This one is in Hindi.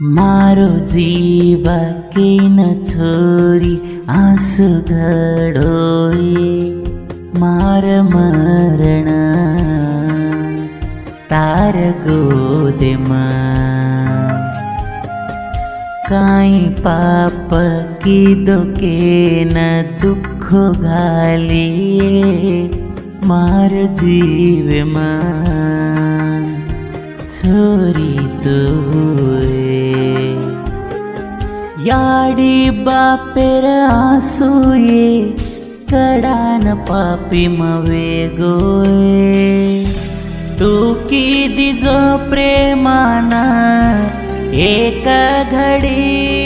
मारो जीवा के न छोरी आंसू घडोए मार मरण तार गोदेमा काई पाप कीधो के न दुख घालिए मार जीव छोरी तुए याडी बापेर आंसुए कडान पापी मवे गोए तू की दिजो प्रेमाना एक घडी